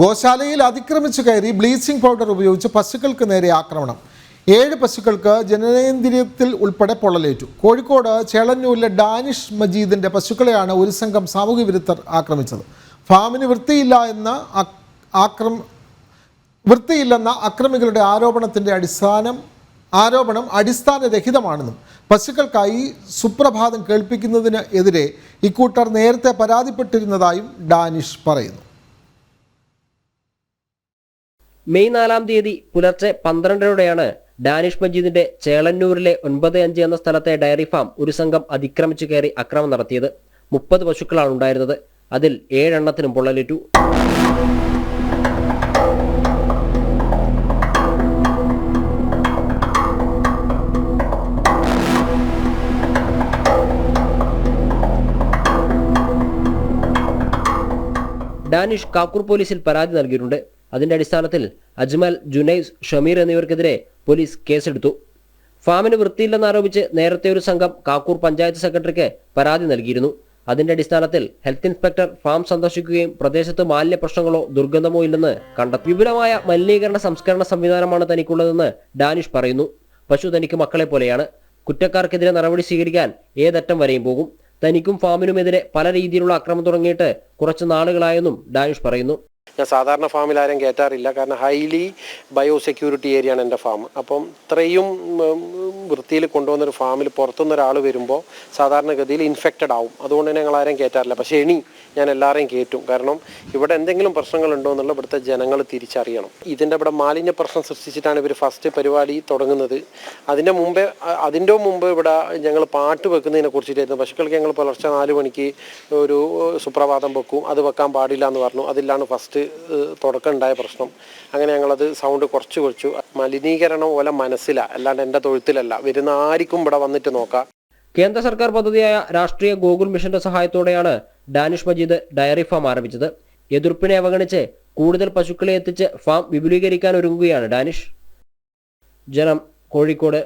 ഗോശാലയിൽ അതിക്രമിച്ചു കയറി bleaching powder ഉപയോഗിച്ച് പശുക്കൾക്ക് നേരെ ആക്രമണം. 7 പശുക്കൾക്ക് ജനനേന്ദ്രിയത്തിൽ ഉൾപ്പെടെ പൊള്ളലേറ്റു. കോഴിക്കോട് ചേളന്നൂരിലെ ഡാനിഷ് മജീദിന്റെ പശുക്കളെയാണ് ഒരു സംഘം സാമൂഹ്യ വിരുദ്ധർ ആക്രമിച്ചത്. ഫാമിന് വൃത്തിയില്ലെന്ന അക്രമികളുടെ ആരോപണം അടിസ്ഥാനരഹിതമാണെന്നും പശുക്കൾക്കായി സുപ്രഭാതം കേൾപ്പിക്കുന്നതിന് എതിരെ ഇക്കൂട്ടർ നേരത്തെ പരാതിപ്പെട്ടിരുന്നതായും ഡാനിഷ് പറയുന്നു. മെയ് 4-ാം തീയതി പുലർച്ചെ 12:00-ഓടെയാണ് ഡാനിഷ് മജീദിന്റെ ചേളന്നൂരിലെ 9-5 എന്ന സ്ഥലത്തെ ഡയറി ഫാം ഒരു സംഘം അതിക്രമിച്ചു കയറി ആക്രമണം നടത്തിയത്. 30 പശുക്കളാണ് ഉണ്ടായിരുന്നത്. അതിൽ 7 എണ്ണത്തിനും പൊള്ളലേറ്റു. ഡാനിഷ് കാക്കൂർ പോലീസിൽ പരാതി നൽകിയിട്ടുണ്ട്. അതിന്റെ അടിസ്ഥാനത്തിൽ അജ്മൽ, ജുനൈസ്, ഷമീർ എന്നിവർക്കെതിരെ പോലീസ് കേസെടുത്തു. ഫാമിന് വൃത്തിയില്ലെന്നാരോപിച്ച് നേരത്തെ ഒരു സംഘം കാക്കൂർ പഞ്ചായത്ത് സെക്രട്ടറിക്ക് പരാതി നൽകിയിരുന്നു. അതിന്റെ അടിസ്ഥാനത്തിൽ ഹെൽത്ത് ഇൻസ്പെക്ടർ ഫാം സന്ദർശിക്കുകയും പ്രദേശത്ത് മാലിന്യ പ്രശ്നങ്ങളോ ദുർഗന്ധമോ ഇല്ലെന്ന് കണ്ടെത്തി. വിപുലമായ മലിനീകരണ സംസ്കരണ സംവിധാനമാണ് തനിക്കുള്ളതെന്ന് ഡാനിഷ് പറയുന്നു. പശു തനിക്ക് മക്കളെ പോലെയാണ്. കുറ്റക്കാർക്കെതിരെ നടപടി സ്വീകരിക്കാൻ ഏതറ്റം വരെയും പോകും. തനിക്കും ഫാമിനുമെതിരെ പല രീതിയിലുള്ള അക്രമം തുടങ്ങിയിട്ട് കുറച്ച് നാളുകളായെന്നും ഡാനിഷ് പറയുന്നു. ഞാൻ സാധാരണ ഫാമിൽ ആരും കയറ്റാറില്ല. കാരണം ഹൈലി ബയോസെക്യൂരിറ്റി ഏരിയയാണ് എൻ്റെ ഫാം. അപ്പം ഇത്രയും വൃത്തിയിൽ കൊണ്ടുവന്നൊരു ഫാമിൽ പുറത്തുനിന്ന് ഒരാൾ വരുമ്പോൾ സാധാരണഗതിയിൽ ഇൻഫെക്റ്റഡ് ആവും. അതുകൊണ്ട് തന്നെ ഞങ്ങൾ ആരും കയറ്റാറില്ല. പക്ഷേ ഇനി ഞാൻ എല്ലാവരെയും കയറ്റും. കാരണം ഇവിടെ എന്തെങ്കിലും പ്രശ്നങ്ങളുണ്ടോ എന്നുള്ള ഇവിടുത്തെ ജനങ്ങൾ തിരിച്ചറിയണം. ഇതിൻ്റെ ഇവിടെ മാലിന്യ പ്രശ്നം സൃഷ്ടിച്ചിട്ടാണ് ഇവർ ഫസ്റ്റ് പരിപാടി തുടങ്ങുന്നത്. അതിൻ്റെ മുമ്പ് ഇവിടെ ഞങ്ങൾ പാട്ട് വെക്കുന്നതിനെ കുറിച്ചിട്ടായിരുന്നു. പശുക്കൾക്ക് ഞങ്ങൾ പുലർച്ചെ 4 മണിക്ക് ഒരു സുപ്രഭാതം വെക്കും. അത് വെക്കാൻ പാടില്ല എന്ന് പറഞ്ഞു. അതിലാണ് ഫസ്റ്റ് തുടക്കം ഉണ്ടായ പ്രശ്നം. അങ്ങനെ ഞങ്ങളത് സൗണ്ട് കുറച്ച് വെച്ചു. മലിനീകരണം പോലെ മനസ്സിലാണ്, അല്ലാണ്ട് എൻ്റെ തൊഴുത്തിലല്ല. വരുന്ന ആർക്കും ഇവിടെ വന്നിട്ട് നോക്കാം. കേന്ദ്ര സർക്കാർ പദ്ധതിയായ രാഷ്ട്രീയ ഗോകുൽ മിഷന്റെ സഹായത്തോടെയാണ് ഡാനിഷ് മജീദ് ഡയറി ഫാം ആരംഭിച്ചത്. എതിർപ്പിനെ അവഗണിച്ച് കൂടുതൽ പശുക്കളെ എത്തിച്ച് ഫാം വിപുലീകരിക്കാൻ ഒരുങ്ങുകയാണ് ഡാനിഷ്. ജനം, കോഴിക്കോട്.